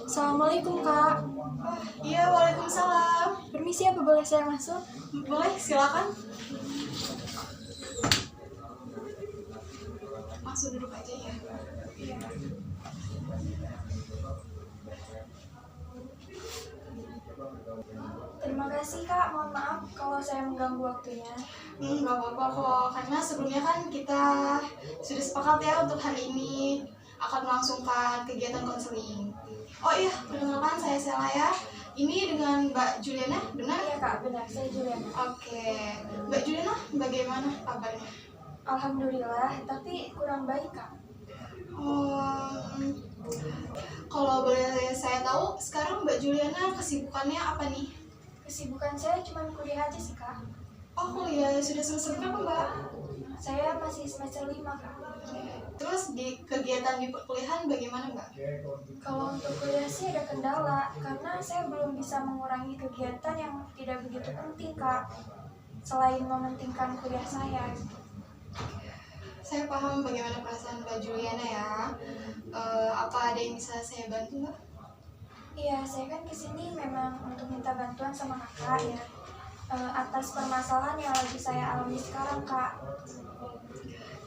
Assalamualaikum Kak. Iya, waalaikumsalam. Permisi, apa boleh saya masuk? Boleh, silakan. Masuk duduk aja ya. Terima kasih Kak, mohon maaf kalau saya mengganggu waktunya. Nggak apa-apa kok, karena sebelumnya kan kita sudah sepakat ya untuk hari ini akan melangsungkan kegiatan konseling. Oh iya, perkenalkan saya Sela ya. Ini dengan Mbak Juliana, benar? Iya Kak, benar, saya Juliana. Oke, Mbak Juliana bagaimana kabarnya? Alhamdulillah, tapi kurang baik Kak. Kalau boleh saya tahu, sekarang Mbak Juliana kesibukannya apa nih? Kesibukan saya cuma kuliah aja sih Kak. Oh, kuliah sudah semester berapa Mbak? Saya masih semester 5 Kak. Terus di kegiatan di perkuliahan bagaimana Mbak? Kalau untuk kuliah sih ada kendala, karena saya belum bisa mengurangi kegiatan yang tidak begitu penting Kak. Selain mementingkan kuliah saya. Saya paham bagaimana perasaan Mbak Juliana ya. Apa ada yang bisa saya bantu Mbak? Iya, saya kan kesini memang untuk minta bantuan sama kakak ya, atas permasalahan yang lagi saya alami sekarang Kak.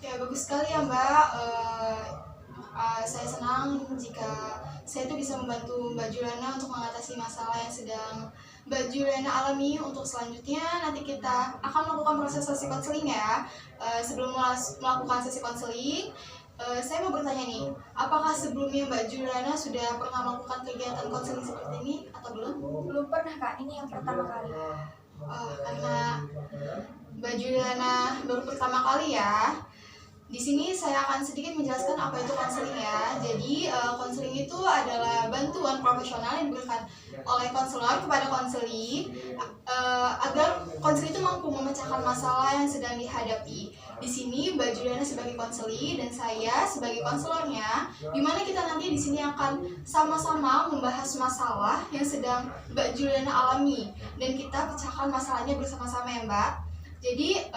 Ya bagus sekali ya Mbak. Saya senang jika saya itu bisa membantu Mbak Juliana untuk mengatasi masalah yang sedang Mbak Juliana alami. Untuk selanjutnya nanti kita akan melakukan proses sesi konseling ya. Sebelum melakukan sesi konseling, saya mau bertanya nih, apakah sebelumnya Mbak Juliana sudah pernah melakukan kegiatan konseling seperti ini atau belum? Belum pernah Kak, ini yang pertama kali. Karena Mbak Juliana baru pertama kali ya. Di sini saya akan sedikit menjelaskan apa itu konseling ya. Jadi konseling itu adalah bantuan profesional yang diberikan oleh konselor kepada konseli agar konseli itu mampu memecahkan masalah yang sedang dihadapi. Di sini Mbak Juliana sebagai konseli dan saya sebagai konselornya, di mana kita nanti di sini akan sama-sama membahas masalah yang sedang Mbak Juliana alami dan kita pecahkan masalahnya bersama-sama ya Mbak. Jadi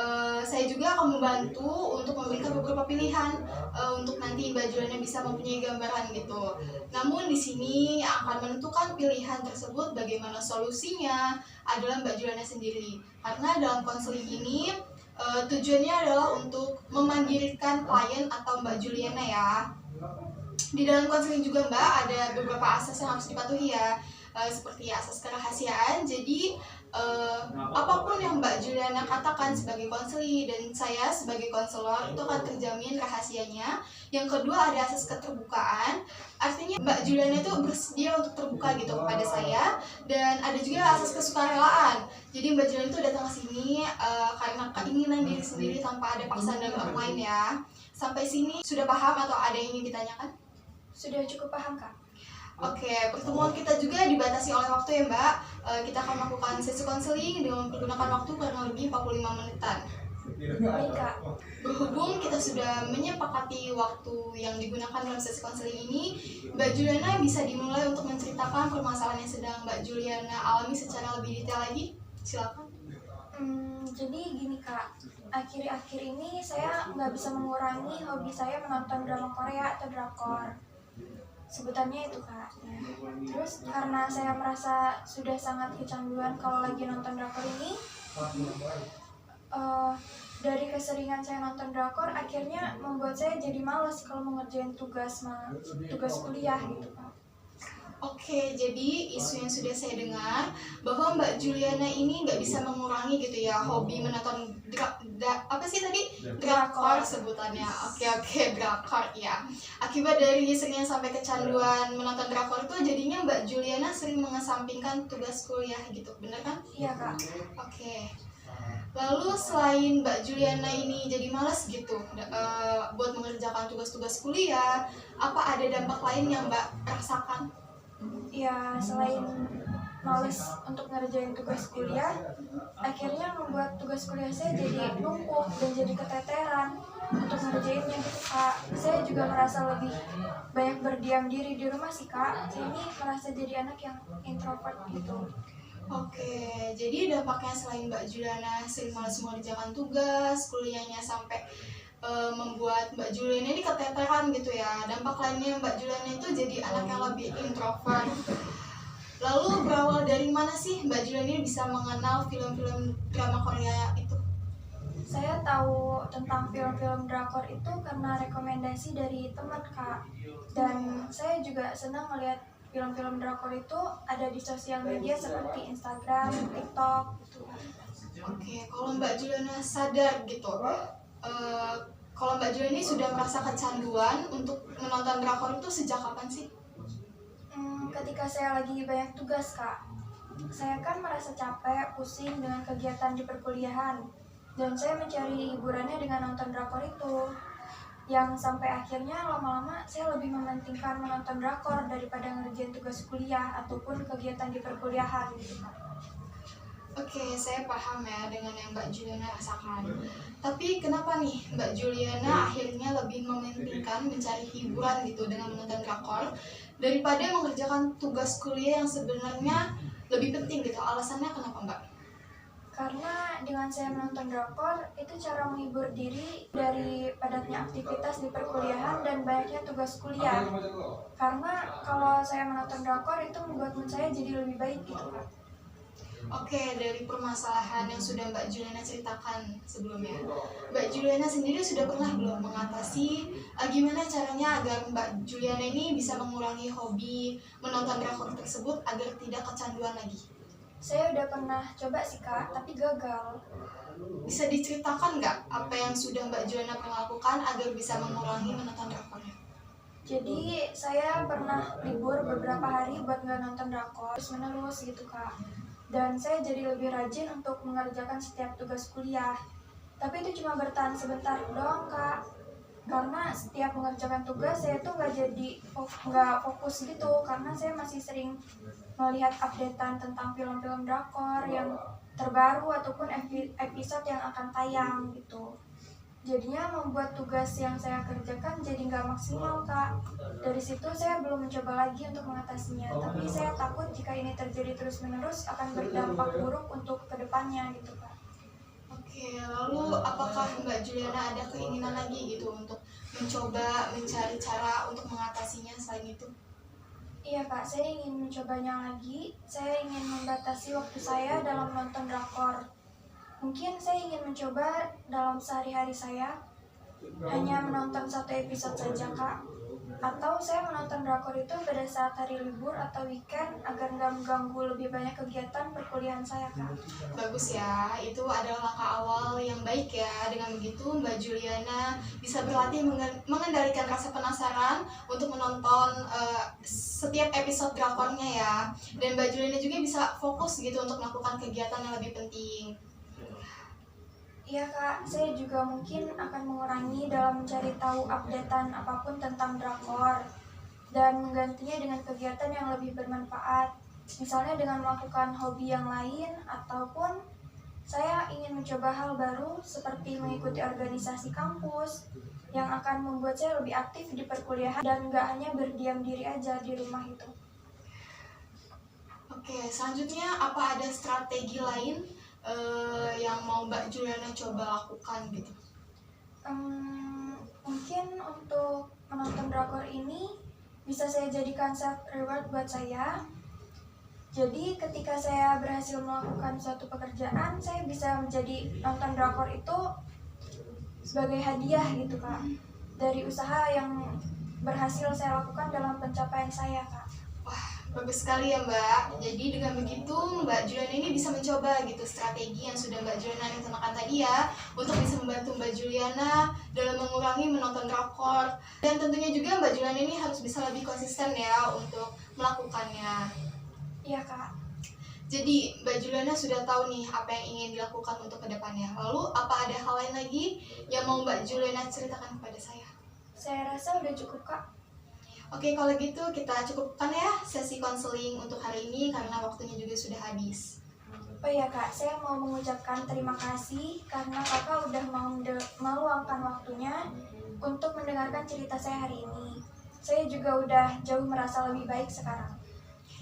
saya juga akan membantu untuk memberikan beberapa pilihan untuk nanti Mbak Juliana bisa mempunyai gambaran gitu. Namun di sini yang akan menentukan pilihan tersebut bagaimana solusinya adalah Mbak Juliana sendiri. Karena dalam konseling ini tujuannya adalah untuk memandirikan klien atau Mbak Juliana ya. Di dalam konseling juga Mbak ada beberapa asas yang harus dipatuhi ya. Seperti asas kerahasiaan. Jadi apapun yang Mbak Juliana katakan sebagai konseli dan saya sebagai konselor itu akan terjamin rahasianya. Yang kedua ada asas keterbukaan, artinya Mbak Juliana itu bersedia untuk terbuka gitu kepada saya. Dan ada juga asas kesukarelaan, jadi Mbak Juliana itu datang ke sini karena keinginan diri sendiri tanpa ada paksaan dari orang lain ya. Sampai sini sudah paham atau ada yang ingin ditanyakan? Sudah cukup paham Kak. Oke, pertemuan kita juga dibatasi oleh waktu ya Mbak. Kita akan melakukan sesi konseling dengan menggunakan waktu kurang lebih 45 menitan. Baik Kak. Berhubung kita sudah menyepakati waktu yang digunakan dalam sesi konseling ini, Mbak Juliana bisa dimulai untuk menceritakan permasalahan yang sedang Mbak Juliana alami secara lebih detail lagi. Silakan. Jadi gini Kak, akhir-akhir ini saya nggak bisa mengurangi hobi saya menonton drama Korea atau drakor. Sebutannya itu Kak. Terus karena saya merasa sudah sangat kecanduan kalau lagi nonton drakor ini, dari keseringan saya nonton drakor akhirnya membuat saya jadi malas kalau mengerjain tugas kuliah gitu Kak. Oke, jadi isu yang sudah saya dengar bahwa Mbak Juliana ini nggak bisa mengurangi gitu ya hobi menonton drakor sebutannya. Oke, drakor ya. Akibat dari seringnya sampai kecanduan menonton drakor itu jadinya Mbak Juliana sering mengesampingkan tugas kuliah gitu, bener kan? Iya Kak. Oke. Lalu selain Mbak Juliana ini jadi malas gitu buat mengerjakan tugas-tugas kuliah, apa ada dampak lain yang Mbak rasakan? Ya, selain males untuk ngerjain tugas kuliah, akhirnya membuat tugas kuliah saya jadi numpuk dan jadi keteteran untuk ngerjainnya gitu Kak. Saya juga merasa lebih banyak berdiam diri di rumah sih Kak. Saya ini merasa jadi anak yang introvert gitu. Oke, jadi dampaknya selain Mbak Juliana sering malas mengerjakan tugas, kuliahnya sampai membuat Mbak Juliana ini keteteran gitu ya. Dampak lainnya Mbak Juliana itu jadi anak yang lebih introvert. Lalu berawal dari mana sih Mbak Juliana ini bisa mengenal film-film drama Korea itu? Saya tahu tentang film-film drakor itu karena rekomendasi dari teman Kak. Dan saya juga senang melihat film-film drakor itu ada di sosial media seperti Instagram, TikTok gitu. Oke, kalau Mbak Juliana sadar gitu, kalau Mbak Juliana ini sudah merasa kecanduan untuk menonton drakor itu sejak kapan sih? Ketika saya lagi banyak tugas Kak. Saya kan merasa capek, pusing dengan kegiatan di perkuliahan. Dan saya mencari hiburannya dengan nonton drakor itu. Yang sampai akhirnya lama-lama saya lebih mementingkan menonton drakor daripada ngerjain tugas kuliah ataupun kegiatan di perkuliahan gitu Kak. Oke, saya paham ya dengan yang Mbak Juliana rasakan. Tapi kenapa nih Mbak Juliana akhirnya lebih mementingkan mencari hiburan gitu dengan menonton drakor daripada mengerjakan tugas kuliah yang sebenarnya lebih penting gitu? Alasannya kenapa Mbak? Karena dengan saya menonton drakor, itu cara menghibur diri dari padatnya aktivitas di perkuliahan dan banyaknya tugas kuliah. Karena kalau saya menonton drakor itu membuat mood saya jadi lebih baik gitu Kak. Oke, dari permasalahan yang sudah Mbak Juliana ceritakan sebelumnya, Mbak Juliana sendiri sudah pernah belum mengatasi gimana caranya agar Mbak Juliana ini bisa mengurangi hobi menonton drakor tersebut agar tidak kecanduan lagi? Saya udah pernah coba sih Kak, tapi gagal. Bisa diceritakan nggak apa yang sudah Mbak Juliana pernah lakukan agar bisa mengurangi menonton drakornya? Jadi saya pernah libur beberapa hari buat nggak nonton drakor terus menerus gitu Kak. Dan saya jadi lebih rajin untuk mengerjakan setiap tugas kuliah. Tapi itu cuma bertahan sebentar doang Kak. Karena setiap mengerjakan tugas saya tuh nggak fokus gitu karena saya masih sering melihat updatean tentang film-film drakor yang terbaru ataupun episode yang akan tayang gitu. Jadinya membuat tugas yang saya kerjakan jadi nggak maksimal Kak. Dari situ saya belum mencoba lagi untuk mengatasinya, tapi saya takut jika ini terjadi terus-menerus akan berdampak buruk untuk kedepannya gitu Kak. Oke, lalu apakah Mbak Juliana ada keinginan lagi gitu untuk mencoba mencari cara untuk mengatasinya selain itu? Iya Kak, saya ingin mencobanya lagi. Saya ingin membatasi waktu saya dalam menonton drakor. Mungkin saya ingin mencoba dalam sehari-hari saya hanya menonton satu episode saja Kak. Atau saya menonton drakor itu pada saat hari libur atau weekend agar nggak mengganggu lebih banyak kegiatan perkuliahan saya Kak. Bagus ya, itu adalah langkah awal yang baik ya. Dengan begitu Mbak Juliana bisa berlatih mengendalikan rasa penasaran untuk menonton setiap episode drakornya ya. Dan Mbak Juliana juga bisa fokus gitu untuk melakukan kegiatan yang lebih penting. Iya Kak, saya juga mungkin akan mengurangi dalam mencari tahu updatean apapun tentang drakor dan menggantinya dengan kegiatan yang lebih bermanfaat. Misalnya dengan melakukan hobi yang lain ataupun saya ingin mencoba hal baru seperti mengikuti organisasi kampus yang akan membuat saya lebih aktif di perkuliahan dan nggak hanya berdiam diri aja di rumah itu. Oke, selanjutnya apa ada strategi lain yang mau Mbak Juliana coba lakukan gitu? Mungkin untuk menonton drakor ini bisa saya jadikan self reward buat saya. Jadi ketika saya berhasil melakukan suatu pekerjaan, saya bisa menjadi nonton drakor itu sebagai hadiah gitu Kak, dari usaha yang berhasil saya lakukan dalam pencapaian saya Kak. Wah, bagus sekali ya Mbak. Jadi dengan begitu Mbak Juliana ini bisa mencoba gitu strategi yang sudah Mbak Juliana rencanakan tadi ya, untuk bisa membantu Mbak Juliana dalam mengurangi menonton drakor. Dan tentunya juga Mbak Juliana ini harus bisa lebih konsisten ya untuk melakukannya. Iya Kak. Jadi Mbak Juliana sudah tahu nih apa yang ingin dilakukan untuk kedepannya. Lalu apa ada hal lain lagi yang mau Mbak Juliana ceritakan kepada saya? Saya rasa udah cukup Kak. Oke, kalau gitu kita cukupkan ya sesi konseling untuk hari ini karena waktunya juga sudah habis. Oh iya Kak, saya mau mengucapkan terima kasih karena Kakak udah mau meluangkan waktunya untuk mendengarkan cerita saya hari ini. Saya juga udah jauh merasa lebih baik sekarang.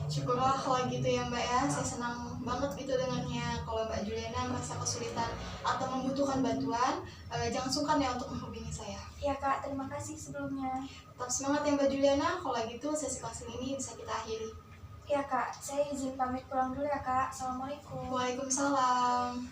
Syukurlah kalau gitu ya Mbak ya, saya senang banget gitu dengannya. Kalau Mbak Juliana merasa kesulitan atau membutuhkan bantuan, jangan sungkan ya untuk menghubungi saya. Iya Kak, terima kasih sebelumnya. Tetap semangat ya Mbak Juliana, kalau gitu sesi konseling ini bisa kita akhiri. Iya Kak, saya izin pamit pulang dulu ya Kak. Assalamualaikum. Waalaikumsalam.